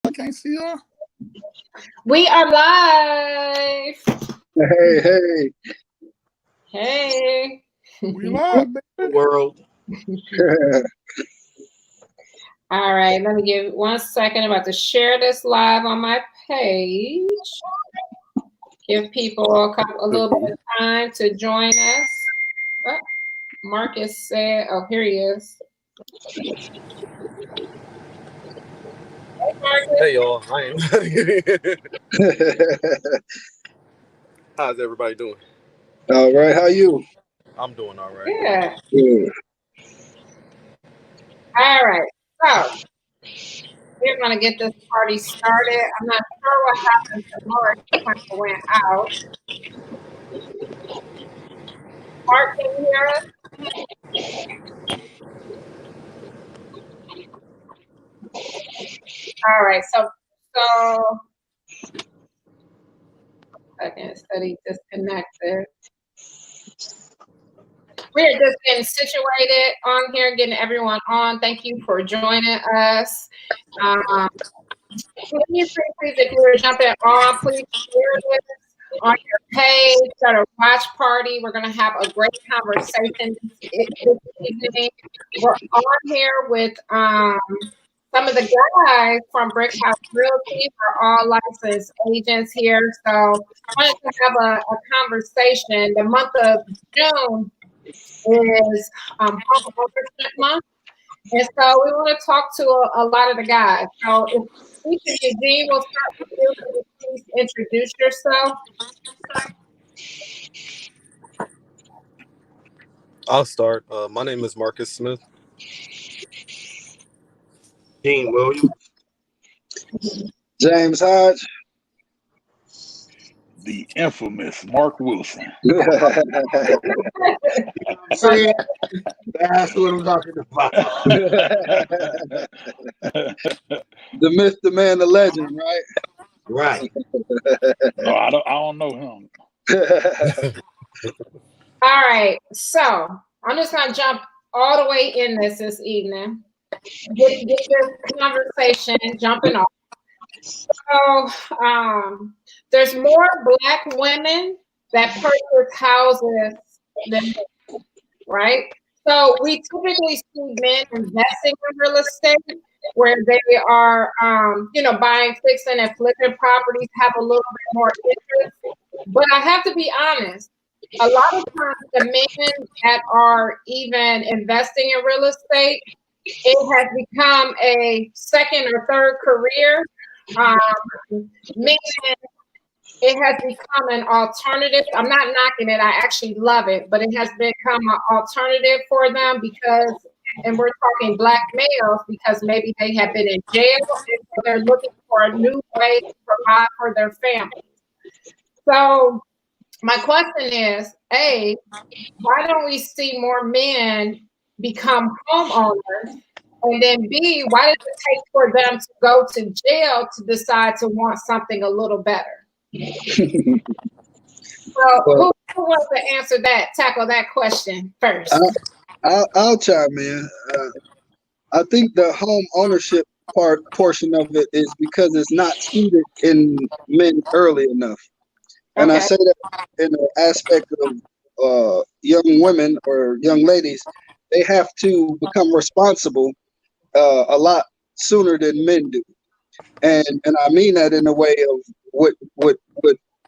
I can't see y'all. We are live. Hey. Hey. We live, baby. World. All right, let me give 1 second. I'm about to share this live on my page. Give people a little bit of time to join us. Oh, Marcus said, oh, here he is. Hey, Marcus. Hey, y'all. I am. How's everybody doing? All right. How you? I'm doing all right. Yeah. Good. All right. So we're going to get this party started. I'm not sure what happened to Mark. He kind of went out. Mark, can you hear us? All right. So second, study disconnected. We're just getting situated on here, getting everyone on. Thank you for joining us. Please, if you were jumping on, please share this on your page, start a watch party. We're going to have a great conversation this evening. We're on here with some of the guys from Brick House Realty. We're all licensed agents here. So I wanted to have a conversation. The month of June is Homeownership Month. And so we want to talk to a lot of the guys. So if each of you, Dean, we'll start with you. Can you please introduce yourself? I'll start. My name is Marcus Smith. Dean Williams. James Hodge. The infamous Mark Wilson. See, that's what I'm talking about. The myth, the man, the legend, right? Right. No, I don't know him. All right. So I'm just going to jump all the way in this evening. Get this conversation jumping off. So there's more Black women that purchase houses than men, right? So we typically see men investing in real estate where they are, buying, fixing, and flipping properties, have a little bit more interest. But I have to be honest, a lot of times the men that are even investing in real estate, it has become a second or third career. Meaning it has become an alternative. I'm not knocking it. I actually love it, but it has become an alternative for them because, and we're talking Black males, because maybe they have been in jail and so they're looking for a new way to provide for their families. So my question is, A, why don't we see more men become homeowners? And then B, why does it take for them to go to jail to decide to want something a little better? So who wants to answer that, tackle that question first? I'll chime in. I think the home ownership portion of it is because it's not seated in men early enough. And I say that in the aspect of young women or young ladies, they have to become responsible a lot sooner than men do, and I mean that in a way of what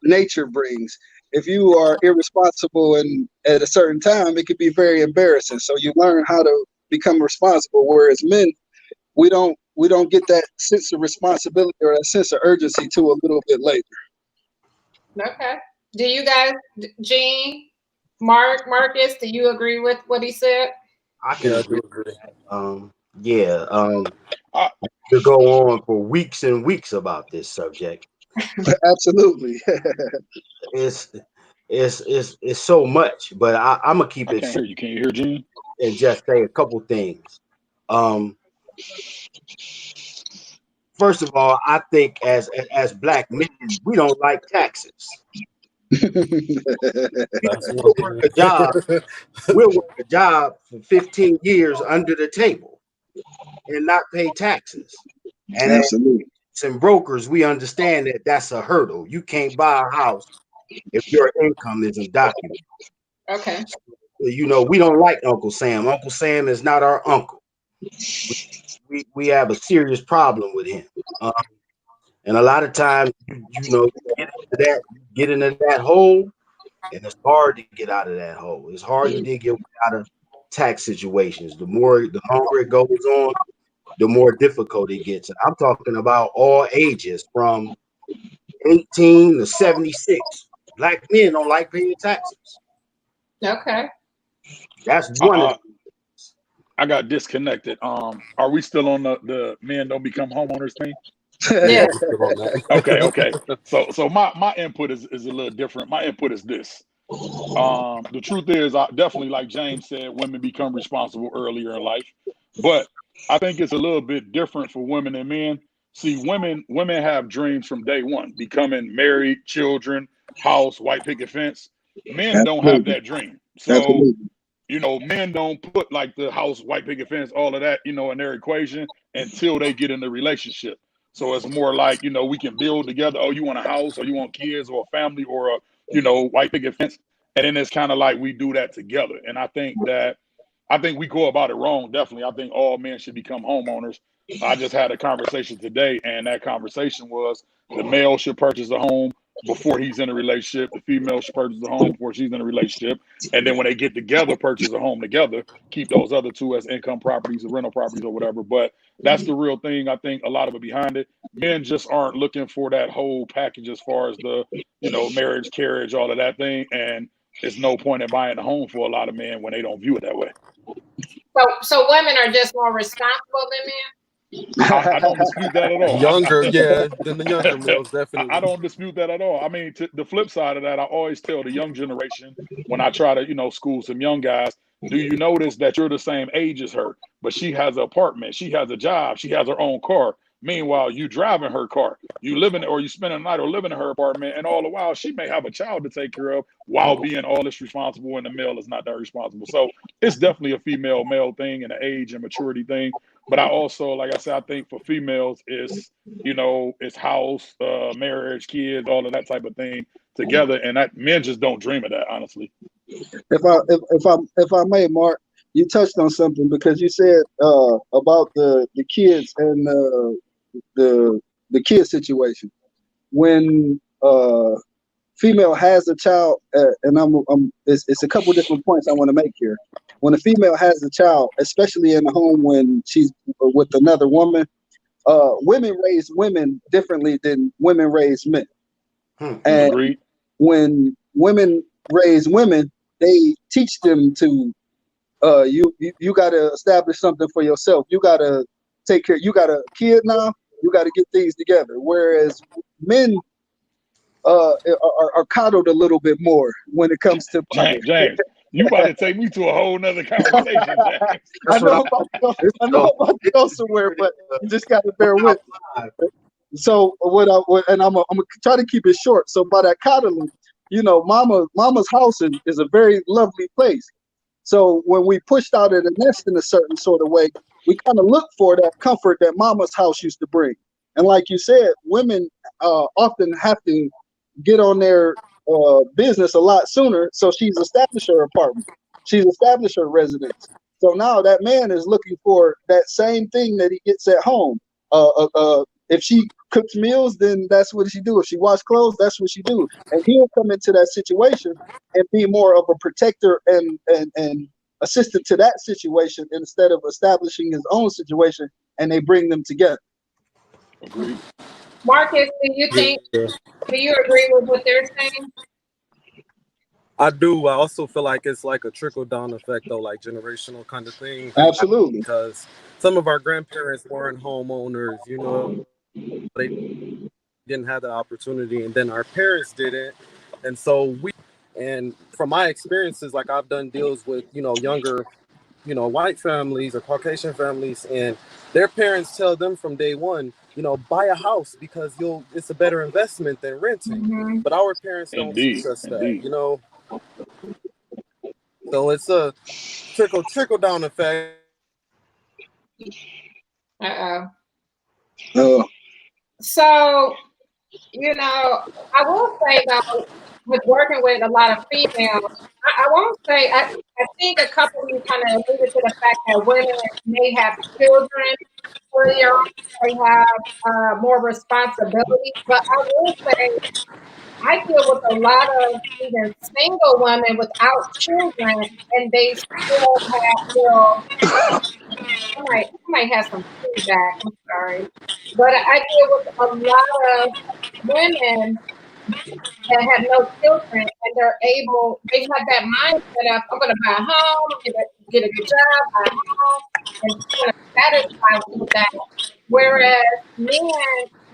nature brings. If you are irresponsible and at a certain time, it could be very embarrassing. So you learn how to become responsible. Whereas men, we don't get that sense of responsibility or that sense of urgency till a little bit later. Okay. Do you guys, Gene, Marcus, do you agree with what he said? I can agree. To go on for weeks and weeks about this subject. Absolutely. It's so much, but I'm gonna keep it. You can't hear Gene? And just say a couple things. First of all, I think as Black men, we don't like taxes. We'll work a job for 15 years under the table and not pay taxes. And absolutely. and brokers, we understand that that's a hurdle. You can't buy a house if your income isn't documented. Okay. You know, we don't like Uncle Sam. Uncle Sam is not our uncle. We have a serious problem with him. And a lot of times, you know, get into that hole, and it's hard to get out of that hole. It's hard to get out of tax situations. The longer it goes on, the more difficult it gets. And I'm talking about all ages, from 18 to 76. Black men don't like paying taxes. Okay. That's one of the. I got disconnected. Are we still on the men don't become homeowners thing? Yeah. Okay. So my input is a little different. My input is this. The truth is, I definitely, like James said, women become responsible earlier in life, but I think it's a little bit different for women and men. See, women have dreams from day one, becoming married, children, house, white picket fence. Men don't have that dream. So, you know, men don't put like the house, white picket fence, all of that, you know, in their equation until they get in the relationship. So it's more like, you know, we can build together. Oh, you want a house, or you want kids, or a family, or a, you know, white picket fence. And then it's kind of like we do that together. And I think we go about it wrong. Definitely. I think all men should become homeowners. I just had a conversation today, and that conversation was the male should purchase a home before he's in a relationship. The female should purchase a home before she's in a relationship. And then when they get together, purchase a home together, keep those other two as income properties or rental properties or whatever. But that's the real thing. I think a lot of it behind it. Men just aren't looking for that whole package as far as the, you know, marriage, carriage, all of that thing. And there's no point in buying a home for a lot of men when they don't view it that way. So women are just more responsible than men? I don't dispute that at all. Younger, than the younger males, definitely. I don't dispute that at all. I mean, the flip side of that, I always tell the young generation when I try to, you know, school some young guys, do you notice that you're the same age as her, but she has an apartment, she has a job, she has her own car. Meanwhile, you driving her car, you living, or you spend a night or living in her apartment, and all the while she may have a child to take care of while being all this responsible, and the male is not that responsible. So it's definitely a female male thing and an age and maturity thing. But I also, like I said, I think for females, it's, you know, it's house, marriage, kids, all of that type of thing together, and that men just don't dream of that, honestly. If I may, Mark, you touched on something because you said about the kids and the kid situation. When female has a child, and it's a couple different points I want to make here. When a female has a child, especially in a home when she's with another woman, women raise women differently than women raise men. And Agreed. when women raise women, they teach them to you got to establish something for yourself. You got to take care. You got a kid now. You got to get things together. Whereas men are coddled a little bit more when it comes to James, you about to take me to a whole nother conversation, James. I know I'm about to go somewhere, but you just got to bear with me. So I'm gonna try to keep it short. So by that coddling, you know, mama's house is a very lovely place. So when we pushed out of the nest in a certain sort of way, we kind of look for that comfort that mama's house used to bring. And like you said, women often have to get on their business a lot sooner. So she's established her apartment. She's established her residence. So now that man is looking for that same thing that he gets at home. If she cooks meals, then that's what she do. If she wash clothes, that's what she do. And he'll come into that situation and be more of a protector and assistant to that situation instead of establishing his own situation, and they bring them together. Agreed. Marcus, do you agree with what they're saying? I do. I also feel like it's like a trickle-down effect, though, like generational kind of thing. Absolutely. Because some of our grandparents weren't homeowners, you know, they didn't have the opportunity, and then our parents didn't. And so and from my experiences, like I've done deals with, you know, younger, you know, white families or Caucasian families, and their parents tell them from day one, you know, buy a house because it's a better investment than renting. Mm-hmm. But our parents don't teach us that, you know. So it's a trickle down effect. Uh-oh. So, you know, I will say though, with working with a lot of females, I won't say, I think a couple of you kind of alluded to the fact that women may have children earlier on, they have more responsibility. But I will say, I deal with a lot of even single women without children, and they still have, well, I might have some feedback. I'm sorry, but I deal with a lot of women that have no children, and they have that mindset of, I'm going to buy a home, get a good job, buy a home, and kind of satisfied with that. Whereas men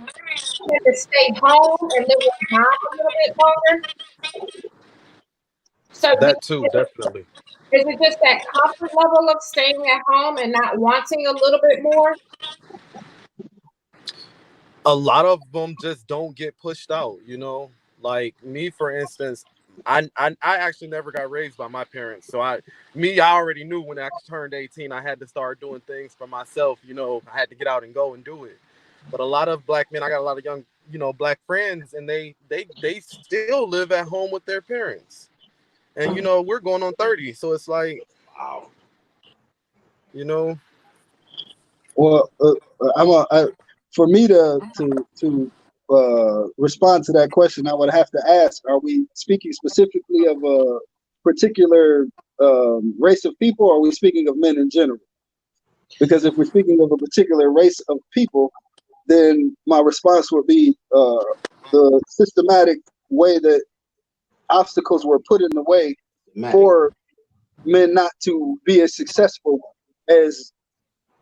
tend to stay home and live with mom a little bit longer. So That too, definitely. is it just that comfort level of staying at home and not wanting a little bit more? A lot of them just don't get pushed out, you know. Like me, for instance, I actually never got raised by my parents, so I already knew when I turned 18, I had to start doing things for myself. You know, I had to get out and go and do it. But a lot of black men, I got a lot of young, you know, black friends, and they still live at home with their parents. And you know, we're going on 30, so it's like, Wow. you know. Well, for me to respond to that question, I would have to ask: are we speaking specifically of a particular race of people, or are we speaking of men in general? Because if we're speaking of a particular race of people, then my response would be the systematic way that obstacles were put in the way for men not to be as successful as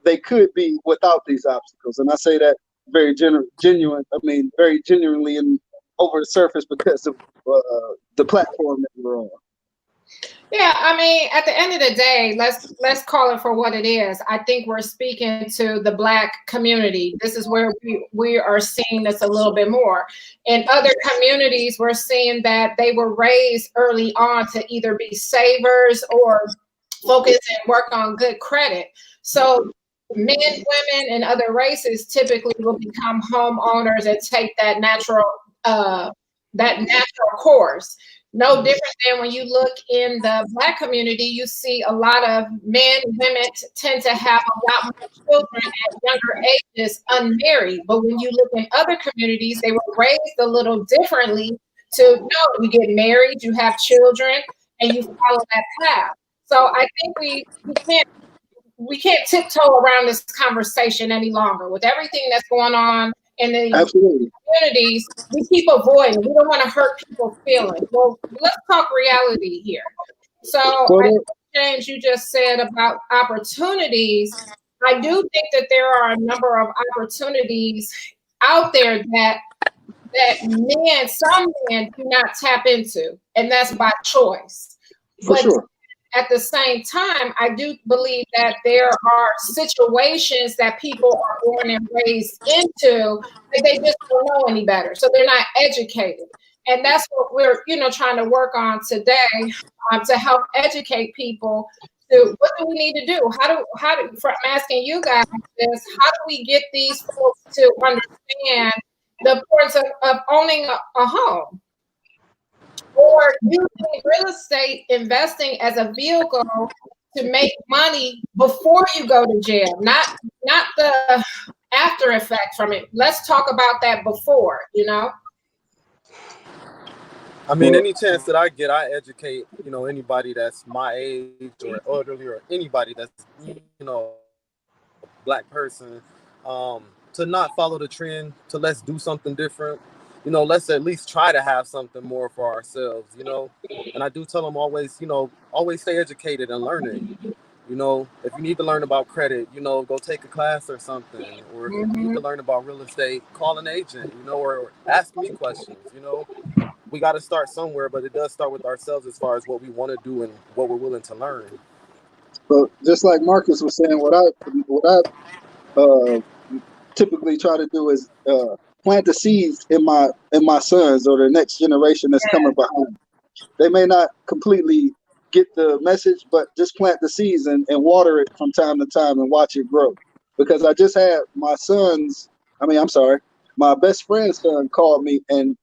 they could be without these obstacles. And I say that very very genuinely and over the surface because of the platform that we're on. Yeah, I mean, at the end of the day, let's call it for what it is. I think we're speaking to the Black community. This is where we are seeing this a little bit more. In other communities, we're seeing that they were raised early on to either be savers or focus and work on good credit. So men, women, and other races typically will become homeowners and take that natural course. No different than when you look in the Black community, you see a lot of men, women tend to have a lot more children at younger ages unmarried. But when you look in other communities, they were raised a little differently to no, you get married, you have children, and you follow that path. So I think we can't tiptoe around this conversation any longer. With everything that's going on in the Absolutely. communities, we keep avoiding. We don't want to hurt people's feelings. Well, let's talk reality here. So, James, you just said about opportunities. I do think that there are a number of opportunities out there that some men do not tap into, and that's by choice. For sure. At the same time, I do believe that there are situations that people are born and raised into that they just don't know any better. So they're not educated. And that's what we're, trying to work on today to help educate people to what do we need to do? I'm asking you guys this, how do we get these folks to understand the importance of owning a home? Or using real estate investing as a vehicle to make money before you go to jail, not the after effect from it. Let's talk about that before, I mean, any chance that I get, I educate, anybody that's my age or elderly or anybody that's, Black person, to not follow the trend, to let's do something different. Let's at least try to have something more for ourselves, And I do tell them always, always stay educated and learning. If you need to learn about credit, go take a class or something. Or if you need to learn about real estate, call an agent, or ask me questions, We got to start somewhere, but it does start with ourselves as far as what we want to do and what we're willing to learn. But just like Marcus was saying, what I typically try to do is plant the seeds in my sons or the next generation that's coming behind. They may not completely get the message, but just plant the seeds and water it from time to time and watch it grow. Because I just had my sons, I'm sorry, my best friend's son called me, and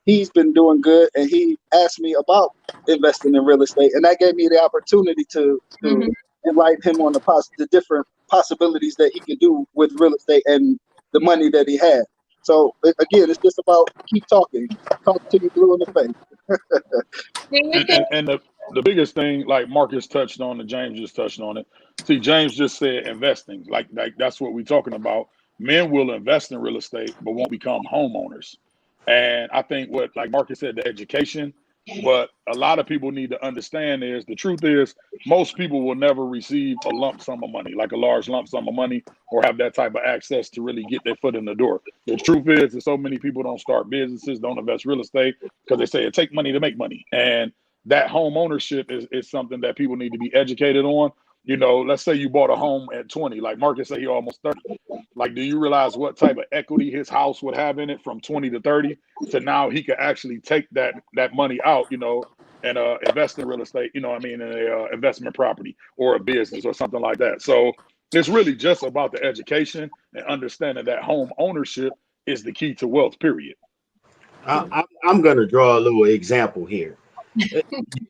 he's been doing good, and he asked me about investing in real estate, and that gave me the opportunity to enlighten him on the different possibilities that he can do with real estate and the money that he had. So again, it's just about keep talking, talk to you blue in the face. And the biggest thing, like Marcus touched on, and James just touched on it. See, James just said investing. Like that's what we're talking about. Men will invest in real estate, but won't become homeowners. And I think what, like Marcus said, the education. But a lot of people need to understand is the truth is most people will never receive a lump sum of money, like a large lump sum of money, or have that type of access to really get their foot in the door. The truth is that so many people don't start businesses, don't invest real estate because they say it takes money to make money. And that home ownership is something that people need to be educated on. You know, let's say you bought a home at 20, like Marcus said, he almost 30. Like, do you realize what type of equity his house would have in it from 20 to 30 to now he could actually take that money out, you know, and invest in real estate, you know what I mean, in a investment property or a business or something like that. So it's really just about the education and understanding that home ownership is the key to wealth, period. I'm going to draw a little example here.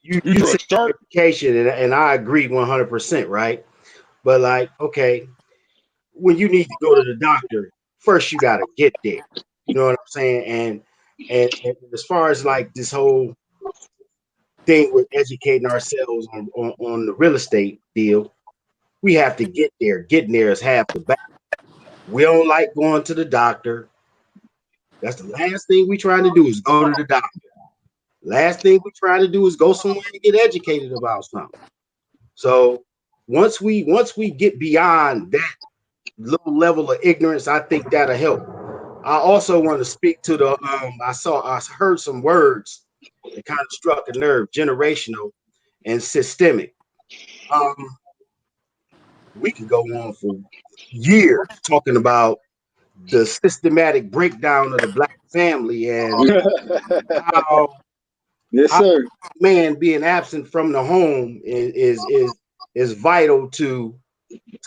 You drew a said chart? education, and I agree 100%, right? But like, okay, when you need to go to the doctor, first you got to get there. You know what I'm saying? And as far as like this whole thing with educating ourselves on the real estate deal, we have to get there. Getting there is half the battle. We don't like going to the doctor. That's the last thing we trying to do is go to the doctor. Last thing we try to do is go somewhere and get educated about something. So once we get beyond that little level of ignorance, I think that'll help. I also want to speak to the I heard some words that kind of struck a nerve: generational and systemic. We could go on for years talking about the systematic breakdown of the Black family and how Yes, sir. man being absent from the home is vital to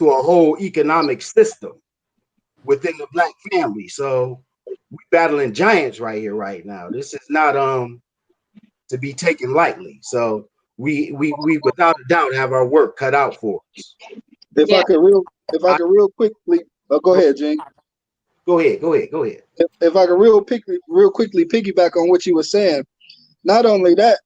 a whole economic system within the Black family. So we battling giants right here, right now. This is not to be taken lightly. So we without a doubt have our work cut out for us. If I could real quickly, go ahead, Gene. Go ahead. If I could real quickly piggyback on what you were saying, not only that,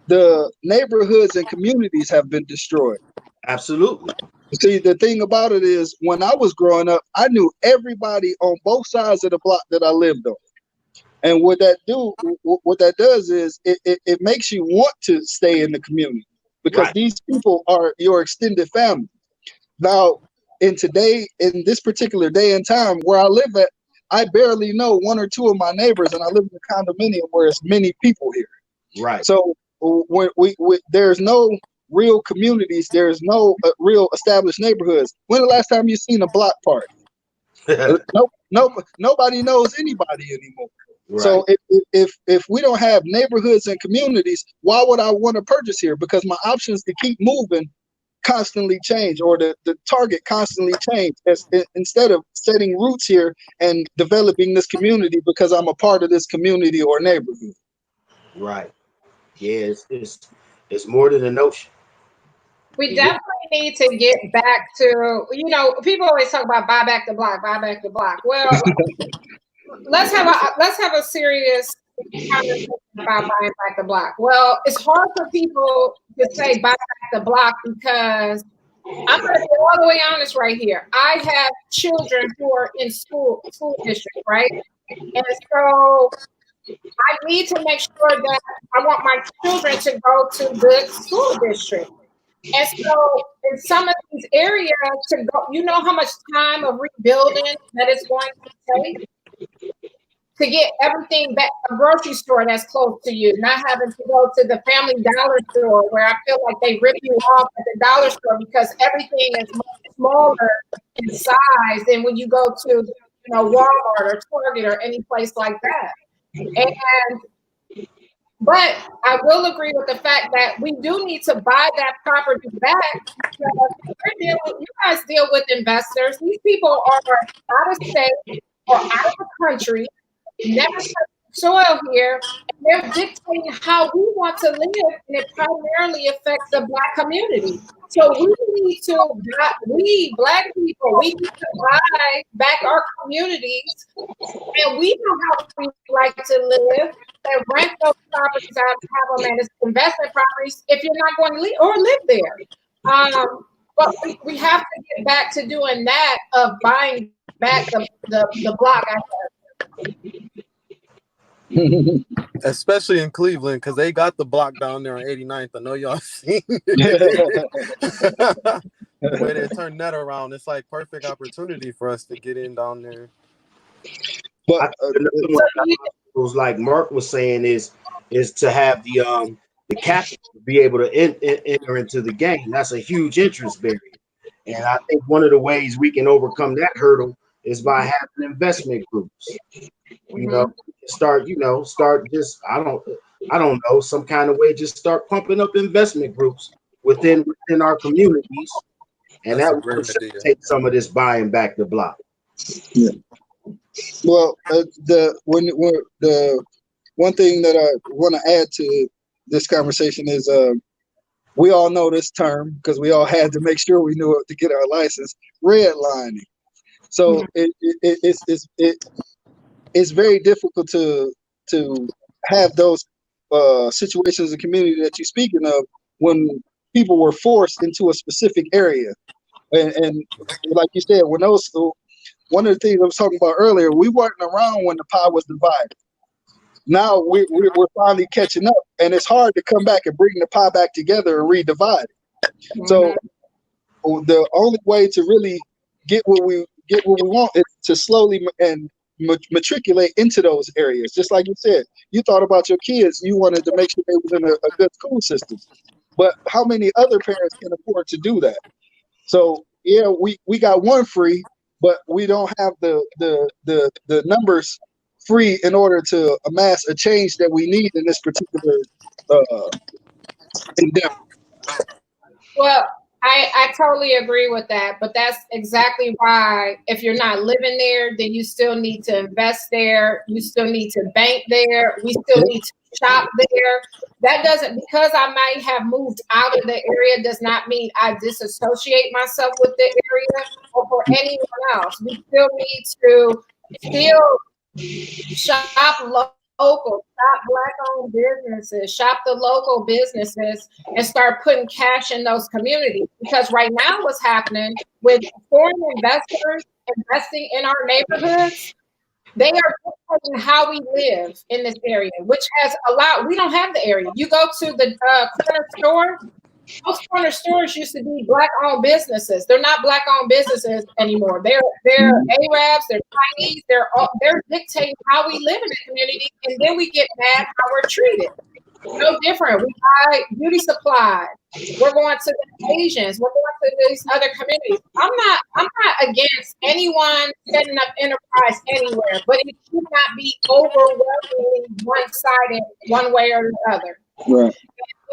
the neighborhoods and communities have been destroyed. Absolutely. See, the thing about it is, when I was growing up, I knew everybody on both sides of the block that I lived on. And what that does is it makes you want to stay in the community because Right. these people are your extended family. Now, in this particular day and time where I live at, I barely know one or two of my neighbors, and I live in a condominium where it's many people here. Right. So when there's no real communities, there's no real established neighborhoods. When the last time you seen a block party? Nobody knows anybody anymore. Right. So if we don't have neighborhoods and communities, why would I want to purchase here? Because my options to keep moving constantly change, or the target constantly change, instead of setting roots here and developing this community because I'm a part of this community or neighborhood. Right. Yeah, it's more than a notion. We definitely need to get back to, people always talk about buy back the block. Well, let's have a serious conversation about buying back the block. Well, it's hard for people to say buy back the block because I'm going to be all the way honest right here. I have children who are in school district, right? And so I need to make sure that I want my children to go to good school district. And so in some of these areas to go, you know how much time of rebuilding that it's going to take to get everything back, a grocery store that's close to you, not having to go to the Family Dollar store where I feel like they rip you off at the dollar store because everything is much smaller in size than when you go to, Walmart or Target or any place like that. But I will agree with the fact that we do need to buy that property back because you guys deal with investors. These people are out of state. or out of the country, never touched soil here, and they're dictating how we want to live, and it primarily affects the Black community. So we Black people, we need to buy back our communities, and we know how we like to live, and rent those properties out and have them as investment properties if you're not going to live there. But we have to get back to doing that, of buying back the block. Especially in Cleveland, because they got the block down there on 89th. I know y'all seen it. The way they turned that around, it's like perfect opportunity for us to get in down there. But was like Mark was saying is to have the capital to be able to enter into the game. That's a huge interest barrier, and I think one of the ways we can overcome that hurdle is by having investment groups. You know, start just I don't know, some kind of way, just start pumping up investment groups within our communities, and That's that will take some of this buying back the block. Yeah. Well, the one thing that I want to add to this conversation is we all know this term because we all had to make sure we knew it to get our license, redlining. So it's very difficult to have those situations in the community that you're speaking of when people were forced into a specific area. And like you said, when those, one of the things I was talking about earlier, we weren't around when the pie was divided. Now we're finally catching up, and it's hard to come back and bring the pie back together and redivide it. So the only way to really get what we want is to slowly and matriculate into those areas. Just like you said, you thought about your kids, you wanted to make sure they was in a good school system. But how many other parents can afford to do that? So yeah, we got one free, but we don't have the numbers free in order to amass a change that we need in this particular endeavor. Well, I totally agree with that, but that's exactly why if you're not living there, then you still need to invest there. You still need to bank there. We still need to shop there. That doesn't, because I might have moved out of the area, does not mean I disassociate myself with the area or for anyone else. We still need to shop local, shop Black-owned businesses, shop the local businesses, and start putting cash in those communities. Because right now what's happening with foreign investors investing in our neighborhoods, they are dictating how we live in this area, which has allowed, we don't have the area. You go to the corner store, most corner stores used to be Black-owned businesses. They're not Black-owned businesses anymore. They're Arabs, they're Chinese, they're dictating how we live in the community, and then we get mad how we're treated. No different. We buy beauty supplies. We're going to the Asians. We're going to these other communities. I'm not against anyone setting up enterprise anywhere, but it should not be overwhelmingly one-sided one way or the other. Right.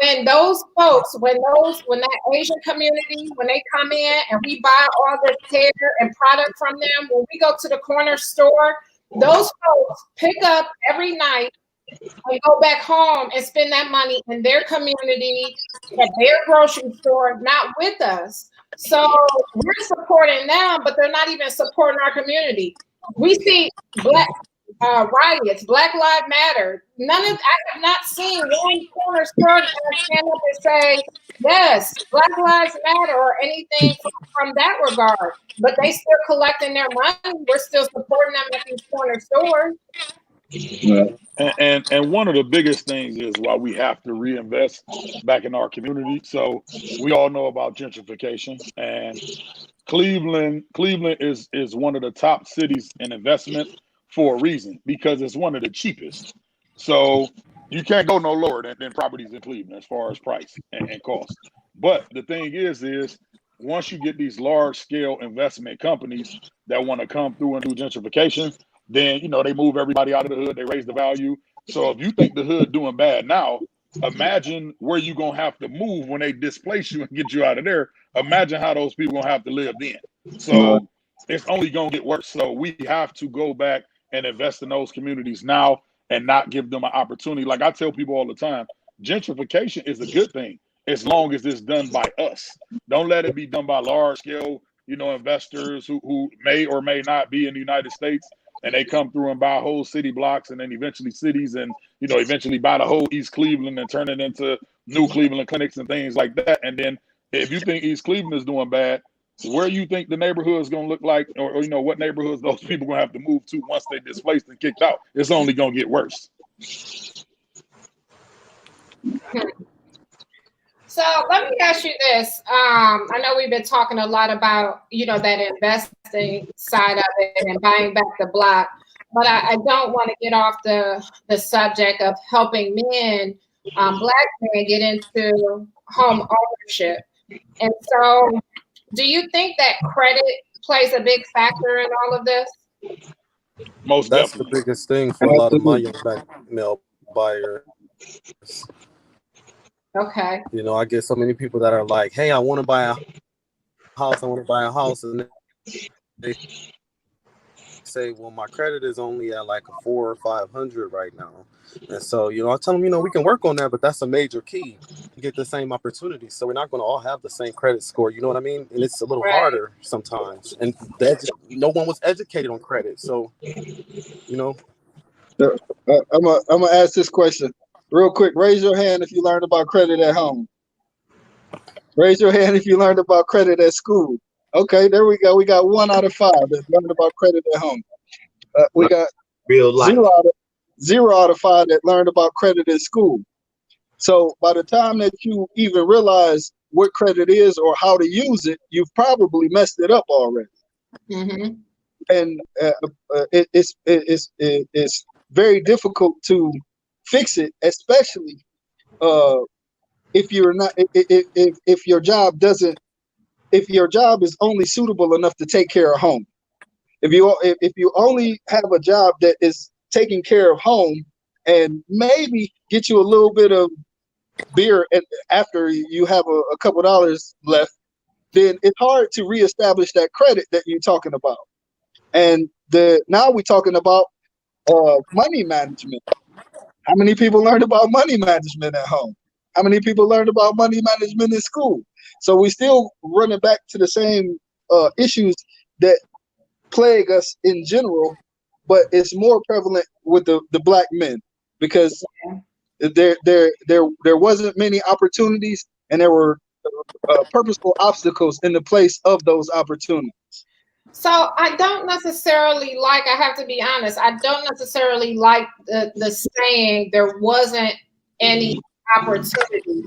When those folks, when that Asian community, when they come in and we buy all this hair and product from them, when we go to the corner store, those folks pick up every night and go back home and spend that money in their community, at their grocery store, not with us. So we're supporting them, but they're not even supporting our community. We see Black riots, Black Lives Matter. I have not seen one corner store stand up and say, yes, Black Lives Matter or anything from that regard. But they still collecting their money. We're still supporting them at these corner stores. And one of the biggest things is why we have to reinvest back in our community. So we all know about gentrification, and Cleveland is one of the top cities in investment for a reason, because it's one of the cheapest. So you can't go no lower than properties in Cleveland as far as price and cost. But the thing is once you get these large scale investment companies that want to come through and do gentrification, then they move everybody out of the hood, they raise the value. So if you think the hood doing bad now, imagine where you're gonna have to move when they displace you and get you out of there. Imagine how those people gonna have to live then. So it's only going to get worse. So we have to go back and invest in those communities now and not give them an opportunity. Like I tell people all the time, gentrification is a good thing as long as it's done by us. Don't let it be done by large scale, investors who may or may not be in the United States, and they come through and buy whole city blocks and then eventually cities, and eventually buy the whole East Cleveland and turn it into new Cleveland clinics and things like that. And then if you think East Cleveland is doing bad, where you think the neighborhood is going to look like, or what neighborhoods those people going to have to move to once they displaced and kicked out, it's only going to get worse. So let me ask you this. I know we've been talking a lot about, that investing side of it and buying back the block, but I don't want to get off the subject of helping men, Black men, get into home ownership. And so do you think that credit plays a big factor in all of this? Most That's definitely. the biggest thing for a lot of my young Black male buyers. Okay. I get so many people that are like, hey, I want to buy a house. And they say, well, my credit is only at like a 400 or 500 right now. And so, I tell them, we can work on that, but that's a major key to get the same opportunity. So we're not going to all have the same credit score. You know what I mean? And it's a little harder sometimes. And no one was educated on credit. So, I'm gonna ask this question real quick. Raise your hand if you learned about credit at home. Raise your hand if you learned about credit at school. Okay, there we go. We got 1 out of 5 that learned about credit at home. We got real life. 0 out of 5 that learned about credit at school. So by the time that you even realize what credit is or how to use it, you've probably messed it up already. Mm-hmm. And it's very difficult to fix it, especially if you're not if your job is only suitable enough to take care of home. If you only have a job that is taking care of home and maybe get you a little bit of beer after you have a couple dollars left, then it's hard to reestablish that credit that you're talking about. And now we're talking about money management. How many people learned about money management at home? How many people learned about money management in school? So we still running back to the same issues that plague us in general, but it's more prevalent with the Black men because there wasn't many opportunities, and there were purposeful obstacles in the place of those opportunities. So I don't necessarily I have to be honest, I don't necessarily like the saying there wasn't any opportunity.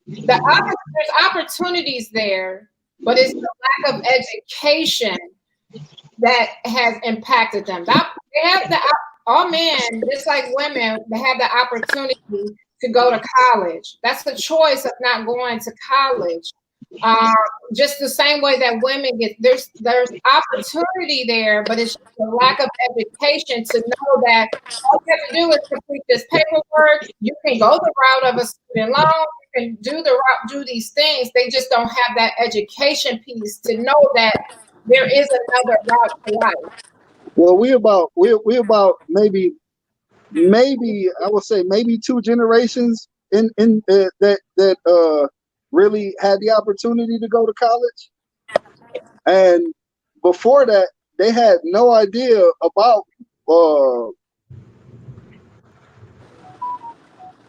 There's opportunities there, but it's the lack of education that has impacted them. They have all men, just like women, they have the opportunity to go to college. That's the choice of not going to college. Just the same way that women get, there's opportunity there, but it's just a lack of education to know that all you have to do is complete this paperwork. You can go the route of a student loan. You can do these things. They just don't have that education piece to know that there is another route to life. Well, we about maybe I would say maybe 2 generations in that really had the opportunity to go to college, and before that they had no idea about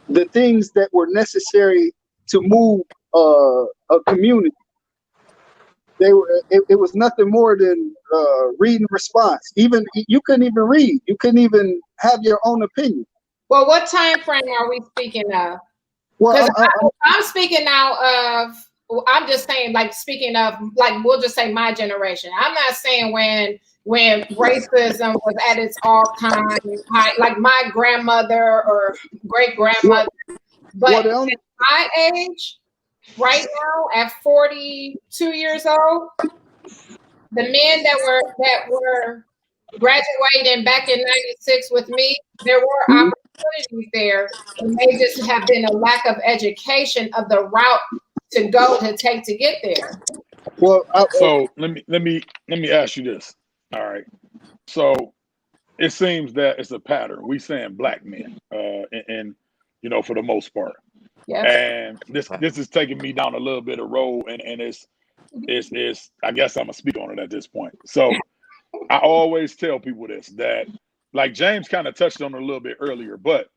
the things that were necessary to move a community. It was nothing more than read and response. Even you couldn't even read. You couldn't even have your own opinion. Well, what time frame are we speaking of? Well, I'm speaking now of. I'm just saying, speaking of, we'll just say my generation. I'm not saying when racism was at its all-time high, like my grandmother or great grandmother. But at my age, right now, at 42 years old, the men that were graduating back in '96 with me, there were opportunities there. It may just have been a lack of education of the route to go to take to get there. Well, So let me ask you this. All right. So it seems that it's a pattern. We saying black men, and you know, for the most part. Yes. And this is taking me down a little bit of road, and it's I guess I'm gonna speak on it at this point. So I always tell people this, that like James kind of touched on it a little bit earlier, but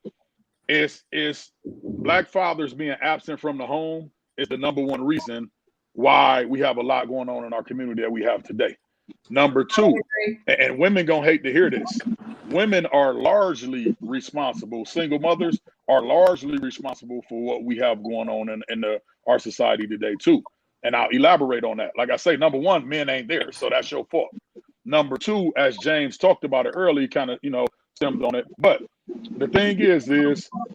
it's black fathers being absent from the home is the number one reason why we have a lot going on in our community that we have today. Number two, and women gonna hate to hear this, women are largely responsible. Single mothers are largely responsible for what we have going on in our society today too. And I'll elaborate on that. Like I say, number one, men ain't there, so that's your fault. Number two, as James talked about it early, kind of, stemmed on it. But the thing is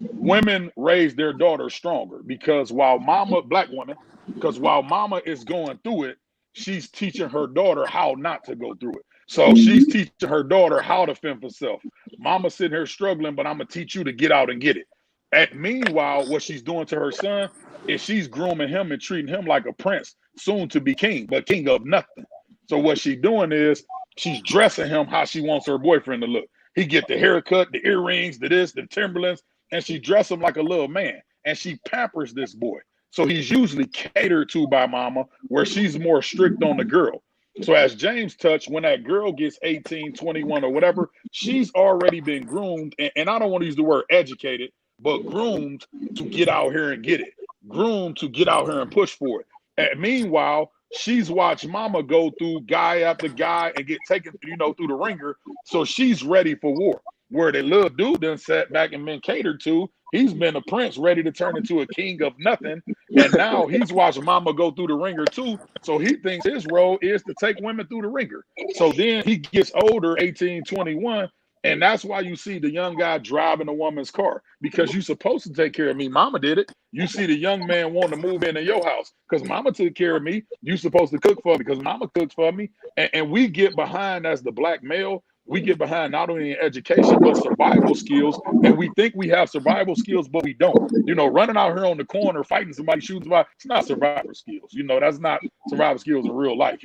women raise their daughters stronger because black women, because while mama is going through it, she's teaching her daughter how not to go through it. So she's teaching her daughter how to fend for self. Mama's sitting here struggling, but I'm gonna teach you to get out and get it. And meanwhile, what she's doing to her son is she's grooming him and treating him like a prince, soon to be king, but king of nothing. So what she's doing is she's dressing him how she wants her boyfriend to look. He get the haircut, the earrings, the Timberlands, and she dress him like a little man. And she pampers this boy. So he's usually catered to by mama, where she's more strict on the girl. So as James touched, when that girl gets 18, 21 or whatever, she's already been groomed. And I don't want to use the word educated, but groomed to get out here and get it. Groomed to get out here and push for it. And meanwhile, she's watched mama go through guy after guy and get taken, through the ringer. So she's ready for war. Where the little dude done sat back and been catered to, he's been a prince ready to turn into a king of nothing. And now he's watching mama go through the ringer too. So he thinks his role is to take women through the ringer. So then he gets older, 18, 21. And that's why you see the young guy driving a woman's car, because you're supposed to take care of me. Mama did it. You see the young man wanting to move into your house because mama took care of me. You're supposed to cook for me because mama cooks for me. And we get behind, as the black male, we get behind not only in education, but survival skills. And we think we have survival skills, but we don't. Running out here on the corner, fighting somebody, shooting somebody, it's not survival skills. That's not survival skills in real life.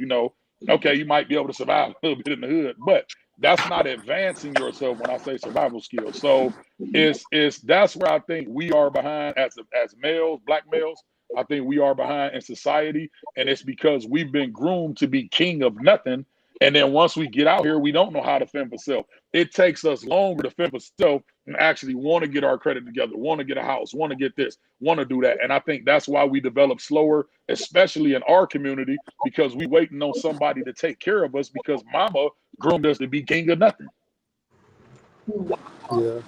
Okay, you might be able to survive a little bit in the hood, but that's not advancing yourself when I say survival skills. So that's where I think we are behind as males, black males. I think we are behind in society, and it's because we've been groomed to be king of nothing. And then once we get out here, we don't know how to fend for self. It takes us longer to fend for self and actually want to get our credit together, want to get a house, want to get this, want to do that. And I think that's why we develop slower, especially in our community, because we waiting on somebody to take care of us because mama groomed us to be king of nothing. Yeah.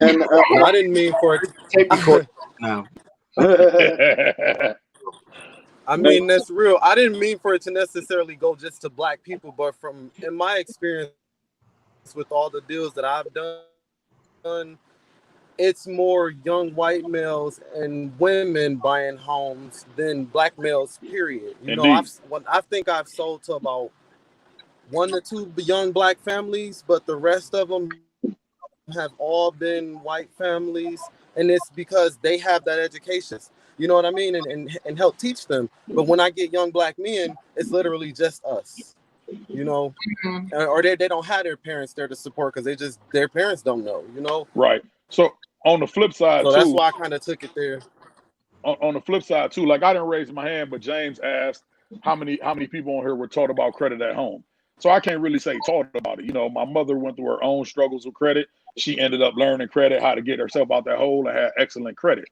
And I didn't mean for it. Tape record now. I mean, that's real. I didn't mean for it to necessarily go just to black people, but in my experience with all the deals that I've done, it's more young white males and women buying homes than black males, period. I think I've sold to about 1 to 2 young black families, but the rest of them have all been white families, and it's because they have that education. You know what I mean? And help teach them. But when I get young black men, it's literally just us, or they don't have their parents there to support because their parents don't know, Right. So on the flip side, that's why I kind of took it there. On the flip side too, like I didn't raise my hand, but James asked how many people on here were taught about credit at home. So I can't really say taught about it. My mother went through her own struggles with credit. She ended up learning credit, how to get herself out that hole, and had excellent credit.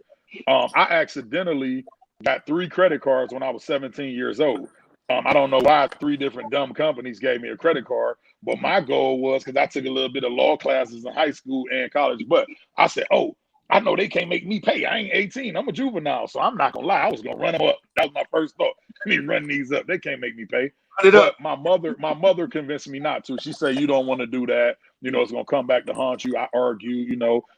I accidentally got 3 credit cards when I was 17 years old. I don't know why 3 different dumb companies gave me a credit card, but my goal was, because I took a little bit of law classes in high school and college, but I said, oh, I know they can't make me pay. I ain't 18. I'm a juvenile, so I'm not going to lie. I was going to run them up. That was my first thought. Let me run these up. They can't make me pay. But my mother convinced me not to. She said, you don't want to do that. It's going to come back to haunt you. I argue,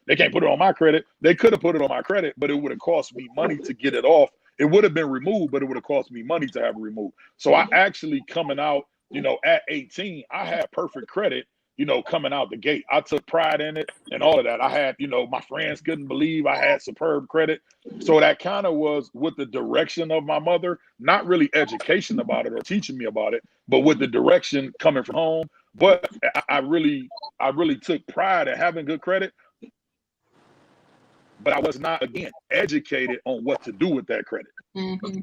they can't put it on my credit. They could have put it on my credit, but it would have cost me money to get it off. It would have been removed, but it would have cost me money to have it removed. So I actually coming out, at 18, I had perfect credit coming out the gate. I took pride in it and all of that. I had, my friends couldn't believe I had superb credit. So that kind of was with the direction of my mother, not really education about it or teaching me about it, but with the direction coming from home. But I really took pride in having good credit. But I was not, again, educated on what to do with that credit. Mm-hmm.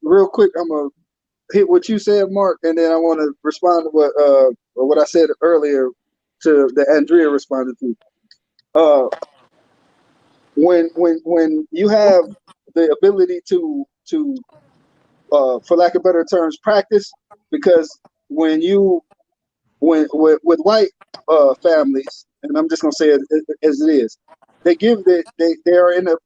Real quick, I'm going to hit what you said, Mark, and then I want to respond to what I said earlier to that Andrea responded to. When you have the ability to for lack of better terms, practice, because with white families, and I'm just gonna say it as it is, they are in a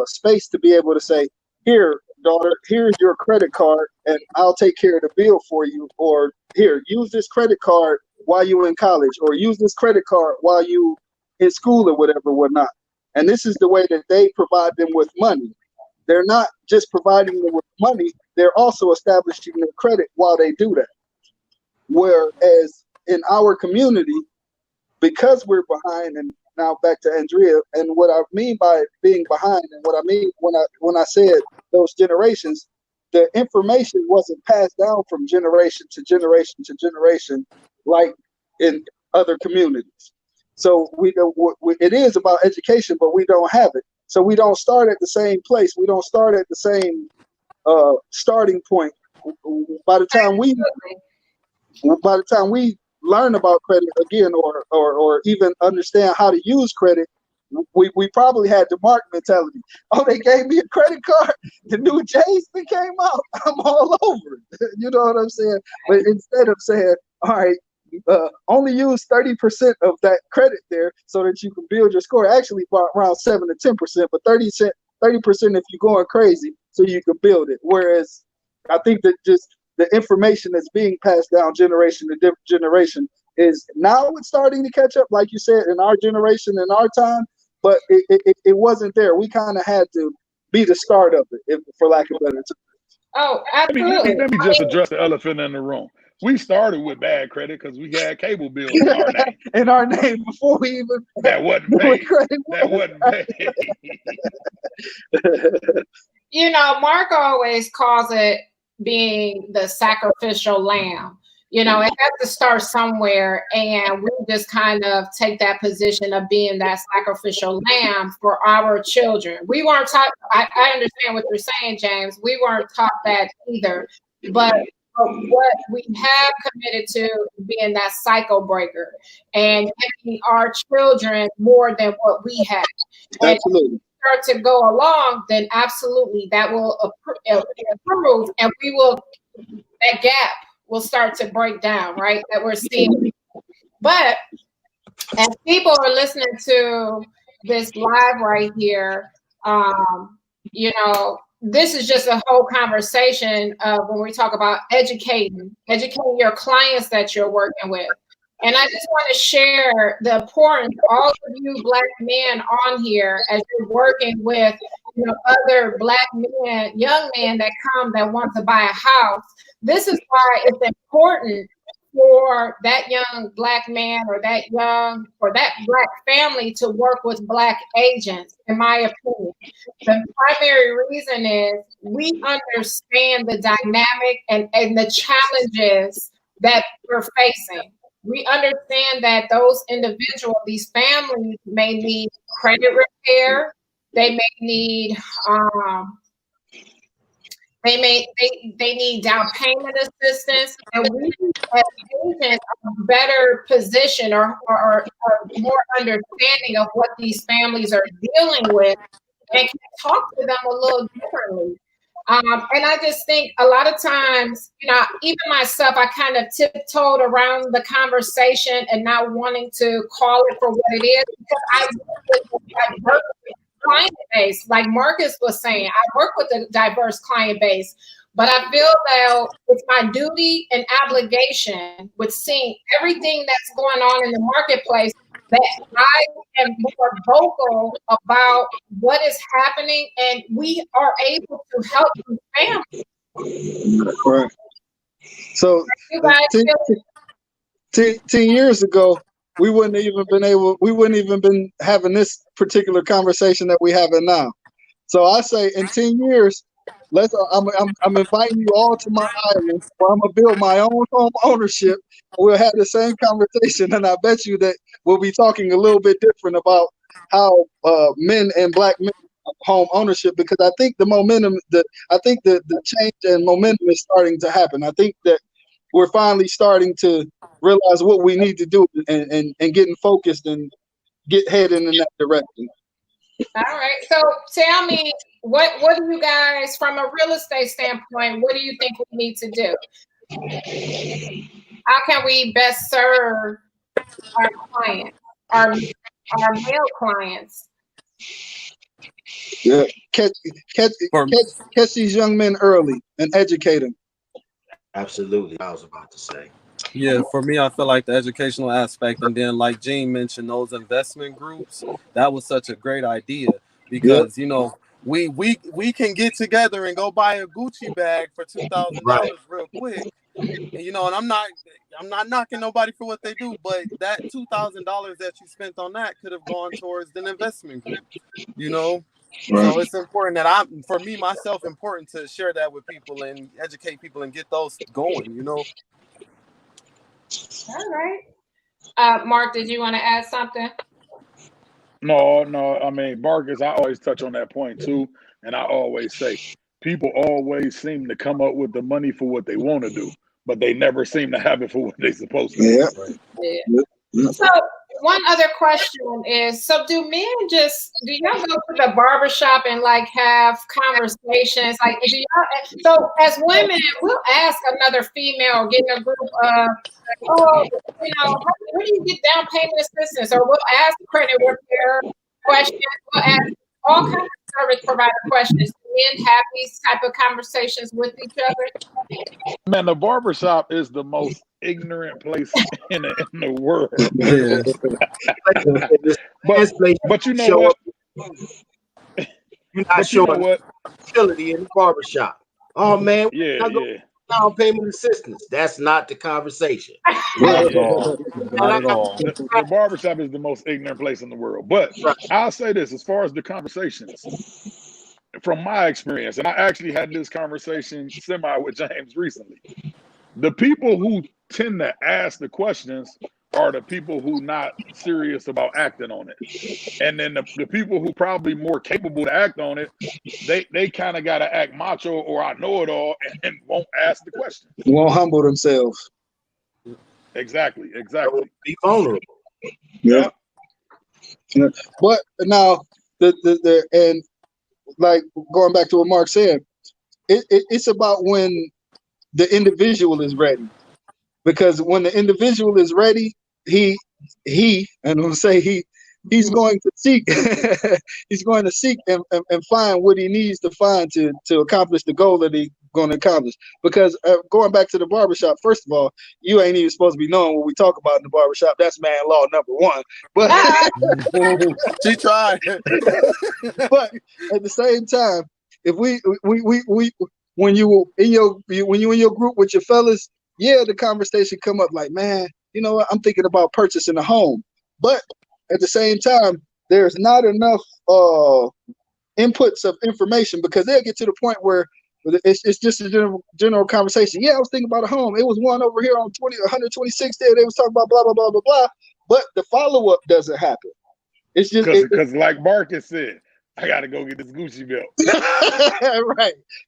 space to be able to say, here, daughter, here's your credit card, and I'll take care of the bill for you, or here, use this credit card while you're in college, or use this credit card while you in school or whatnot. And this is the way that they provide them with money. They're not just providing them with money, they're also establishing their credit while they do that. Whereas in our community, because we're behind, and now back to Andrea, and what I mean by being behind, and what I mean when I said those generations, the information wasn't passed down from generation to generation to generation like in other communities. So it is about education, but we don't have it. So we don't start at the same place. We don't start at the same starting point. By the time we learn about credit again, or even understand how to use credit, we probably had the Mark mentality. Oh, they gave me a credit card. The new J's that came out. I'm all over it. You know what I'm saying? But instead of saying, all right, only use 30% of that credit there so that you can build your score. Actually, around 7 to 10%, but 30% if you're going crazy, so you can build it. Whereas I think that just the information that's being passed down generation to generation is now it's starting to catch up, like you said, in our generation, in our time, but it wasn't there. We kind of had to be the start of it, for lack of better terms. Oh, absolutely. Let me just address the elephant in the room. We started with bad credit because we had cable bills in our name. In our name before we even that wasn't paid. That wasn't paid. Mark always calls it being the sacrificial lamb. It has to start somewhere, and we just kind of take that position of being that sacrificial lamb for our children. We weren't taught, I understand what you're saying, James. We weren't taught that either. But what we have committed to being that cycle breaker and giving our children more than what we have. Absolutely. Start to go along, then absolutely that will improve, and that gap will start to break down, right? That we're seeing. But as people are listening to this live right here, this is just a whole conversation when we talk about educating your clients that you're working with. And I just want to share the importance, all of you Black men on here, as you're working with other Black men, young men that want to buy a house. This is why it's important for that young Black man or that Black family to work with Black agents, in my opinion. The primary reason is we understand the dynamic and the challenges that we're facing. We understand that those individuals, these families, may need credit repair. They may need they need down payment assistance, and we as agents are better positioned or more understanding of what these families are dealing with, and can talk to them a little differently. And I just think a lot of times, even myself, I kind of tiptoed around the conversation and not wanting to call it for what it is, because I work with a diverse client base. Like Marcus was saying, I work with a diverse client base, but I feel that it's my duty and obligation with seeing everything that's going on in the marketplace that I am more vocal about what is happening, and we are able to help these families. Right. So 10 years ago, we wouldn't even been having this particular conversation that we're having now. So I say in 10 years, I'm inviting you all to my island where I'm gonna build my own home ownership. We'll have the same conversation, and I bet you that we'll be talking a little bit different about how men and black men home ownership, because I think the momentum, the change and momentum is starting to happen. I think that we're finally starting to realize what we need to do and getting focused and get heading in that direction. All right. So tell me, what do you guys, from a real estate standpoint, what do you think we need to do? How can we best serve our clients, our male clients? Yeah, catch these young men early and educate them. Absolutely, I was about to say. Yeah, for me, I feel like the educational aspect, and then like Gene mentioned, those investment groups, that was such a great idea because you know we can get together and go buy a Gucci bag for $2,000 real quick, and you know, and I'm not knocking nobody for what they do, but that $2,000 that you spent on that could have gone towards an investment group, you know. Right. So it's important that for me myself, important to share that with people and educate people and get those going, you know. All right. Mark, did you want to add something? No. I mean, Marcus, I always touch on that point too. And I always say, people always seem to come up with the money for what they want to do, but they never seem to have it for what they're supposed to do. Yeah. Right? Yeah. So one other question is, so do y'all go to the barbershop and like have conversations? Like, so as women, we'll ask another female, get in a group of, oh, you know, where do you get down payment assistance? Or we'll ask credit repair questions. We'll ask all kinds of service provider questions. Do men have these type of conversations with each other? Man, the barbershop is the most ignorant place in the world. Yeah. but you know what? You're not showing utility in the barbershop. Oh man, down payment assistance. That's not the conversation. Not at all. Not at all. The barbershop is the most ignorant place in the world. But I'll say this, as far as the conversations, from my experience, and I actually had this conversation with James recently, the people who tend to ask the questions are the people who not serious about acting on it. And then the people who probably more capable to act on it, they kind of got to act macho or I know it all and won't ask the question. Won't humble themselves. Exactly. Be vulnerable. Yeah. But now and like going back to what Mark said, it's about when the individual is ready. Because when the individual is ready, he's going to seek and find what he needs to find to accomplish the goal that he's going to accomplish. Because going back to the barbershop, first of all, you ain't even supposed to be knowing what we talk about in the barbershop. That's man law number one. But she tried. But at the same time, if when you in your group with your fellas, yeah, the conversation come up like, man, you know what? I'm thinking about purchasing a home. But at the same time, there's not enough inputs of information, because they'll get to the point where it's just a general conversation. Yeah, I was thinking about a home. It was one over here on 126 there. They was talking about blah, blah, blah, blah, blah. But the follow-up doesn't happen. It's just because like Marcus said, I got to go get this Gucci belt.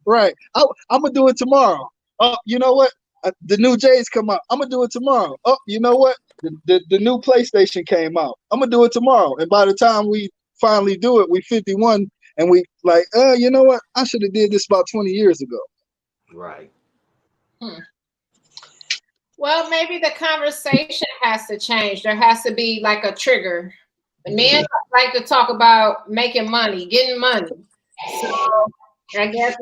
Right. I'm going to do it tomorrow. Oh, you know what? The new J's come out. I'm going to do it tomorrow. Oh, you know what? The new PlayStation came out. I'm going to do it tomorrow. And by the time we finally do it, we 51 and we like, you know what? I should have did this about 20 years ago. Right. Well, maybe the conversation has to change. There has to be like a trigger. The men like to talk about making money, getting money. So I guess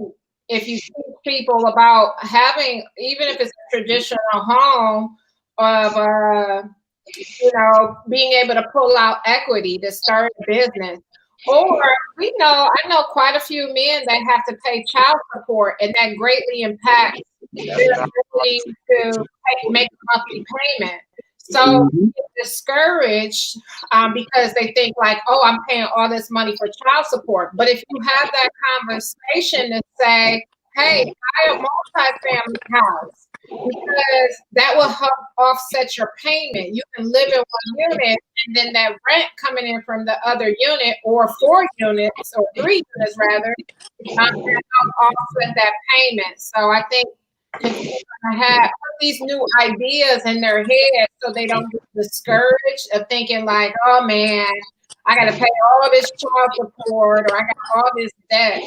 if you teach people about having, even if it's a traditional home, of being able to pull out equity to start a business, or I know quite a few men that have to pay child support, and that greatly impacts their ability to make a monthly payment. So get discouraged because they think like, oh, I'm paying all this money for child support. But if you have that conversation to say, hey, buy a multi-family house, because that will help offset your payment. You can live in one unit, and then that rent coming in from the other unit, or 4 units, or 3 units rather, can help offset that payment. So I think consumers have these new ideas in their head so they don't get discouraged of thinking like, oh man, I got to pay all this child support, or I got all this debt.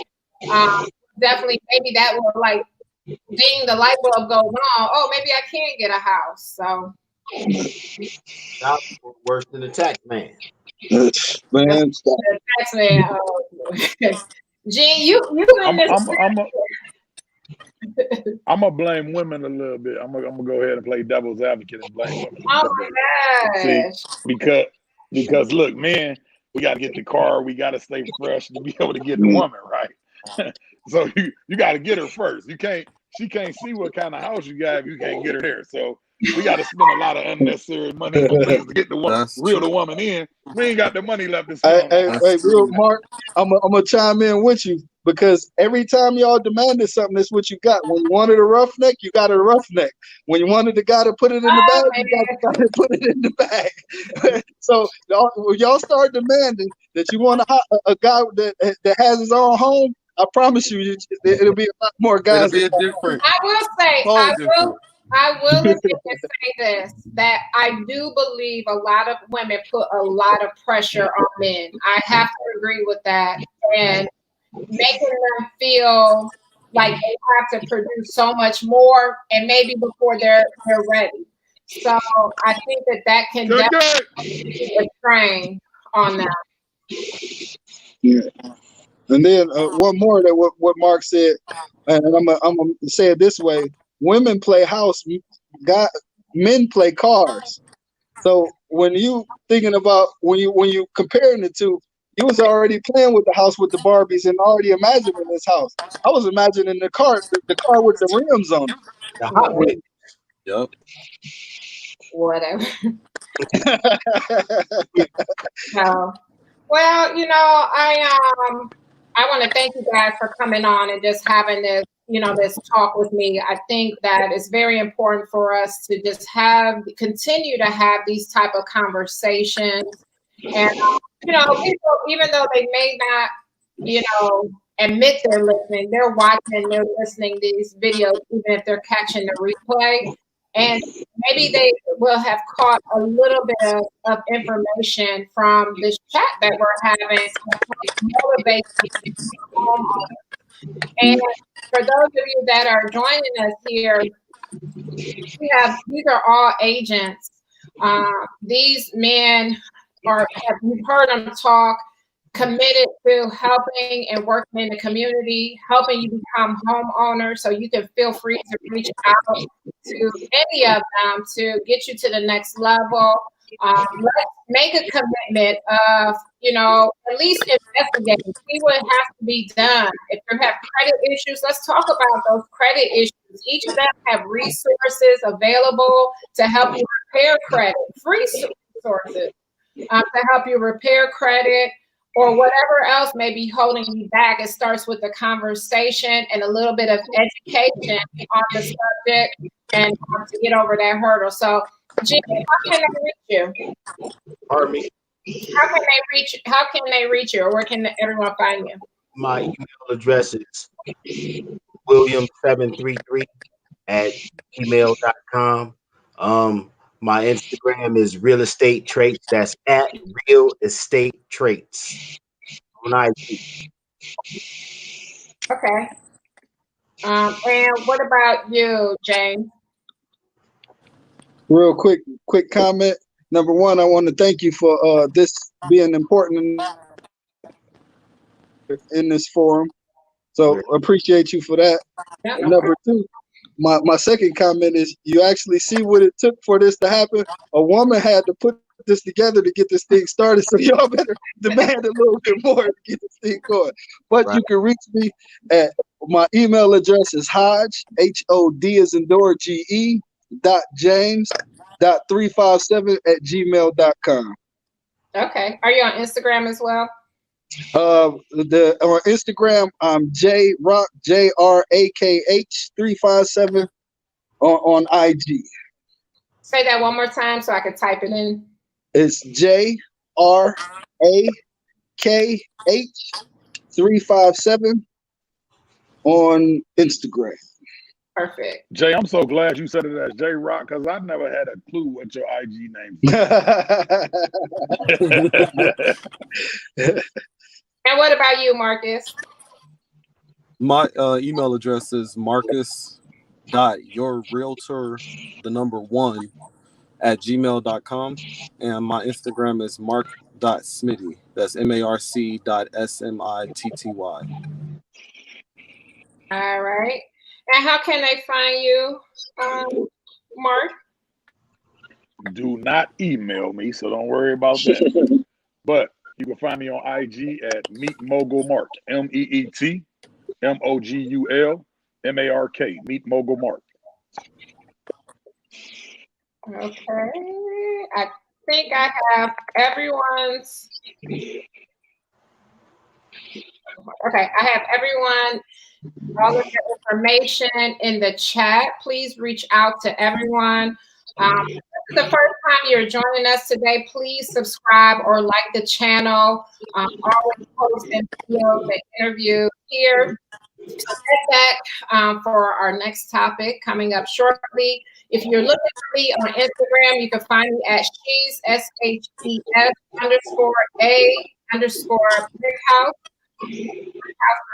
Definitely, maybe that will like ding the light bulb goes on. Oh, maybe I can get a house. So worse than the tax man. Man, stop. the tax man. Gene, you in this. I'm gonna blame women a little bit. I'm gonna go ahead and play devil's advocate and blame women. Oh my gosh. See, because look, man, we got to get the car. We got to stay fresh to be able to get the woman right. So you got to get her first. She can't see what kind of house you got if you can't get her there. So we got to spend a lot of unnecessary money to get the woman, reel the woman in. We ain't got the money left to spend. Hey, real Mark, I'm gonna chime in with you, because every time y'all demanded something, that's what you got. When you wanted a roughneck, you got a roughneck. When you wanted the guy to put it in the bag, you got the guy to put it in the bag. So when y'all start demanding that you want a guy that has his own home, I promise you, it'll be a lot more guys. It'll be different. I will say, I will admit and say this, that I do believe a lot of women put a lot of pressure on men. I have to agree with that. And making them feel like they have to produce so much more, and maybe before they're ready. So I think that can definitely be a strain on them. Yeah. And then one more that what Mark said, and I'm gonna say it this way: women play house, men play cars. So when you thinking about when you comparing the two, you was already playing with the house with the Barbies and already imagining this house. I was imagining the car with the rims on it. The Hot Wheels. Yep. Whatever. So, well, I want to thank you guys for coming on and just having this, this talk with me. I think that it's very important for us to just continue to have these type of conversations. And, people, even though they may not, admit they're listening, they're watching, they're listening to these videos, even if they're catching the replay. And maybe they will have caught a little bit of information from this chat that we're having to motivate homeowners. And for those of you that are joining us here, these are all agents. These men you've heard them talk, committed to helping and working in the community, helping you become homeowners. So you can feel free to reach out to any of them to get you to the next level. Let's make a commitment of, at least investigating, see what has to be done. If you have credit issues, let's talk about those credit issues. Each of them have resources available to help you repair credit, free resources to help you repair credit, or whatever else may be holding you back. It starts with a conversation and a little bit of education on the subject, and to get over that hurdle. So, Jimmy, how can they reach you? Pardon me? How can they reach you, or where can everyone find you? My email address is william733@gmail.com. My Instagram is Real Estate Traits. That's at Real Estate Traits on IG. Okay. And what about you, James? Real quick comment. Number one, I want to thank you for this being important in this forum. So appreciate you for that. Yeah. Number two, my second comment is you actually see what it took for this to happen. A woman had to put this together to get this thing started. So y'all better demand a little bit more to get this thing going. But you can reach me at my email address is Hodge, HOD as in door, GE, .James, j.357@gmail.com. Okay. Are you on Instagram as well? On Instagram, I'm JRock, JRAKH 357 on IG. Say that one more time so I can type it in. It's JRAKH 357 on Instagram. Perfect. Jay, I'm so glad you said it as J Rock because I never had a clue what your IG name was. And what about you, Marcus? My email address is marcus.yourrealtor1@gmail.com, and my Instagram is mark.smitty. That's marc.smitty. All right. And how can they find you, Mark? Do not email me, so don't worry about that. But you can find me on IG at Meet Mogul Mark, MEETMOGULMARK, Meet Mogul Mark. Okay. I think I have everyone's. Okay, I have everyone, all of your information in the chat. Please reach out to everyone. If this is the first time you're joining us today, please subscribe or like the channel. Always posting videos and interviews here. Set back for our next topic coming up shortly. If you're looking for me on Instagram, you can find me at she's SHES_A_Brick House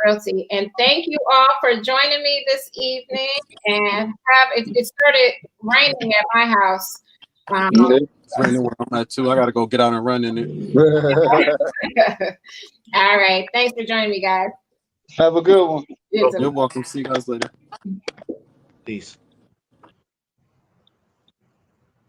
Realty. And thank you all for joining me this evening. And it started raining at my house. It's raining where I'm at too. I gotta go get out and run in it. All right. Thanks for joining me, guys. Have a good one. You too. You're welcome. See you guys later. Peace.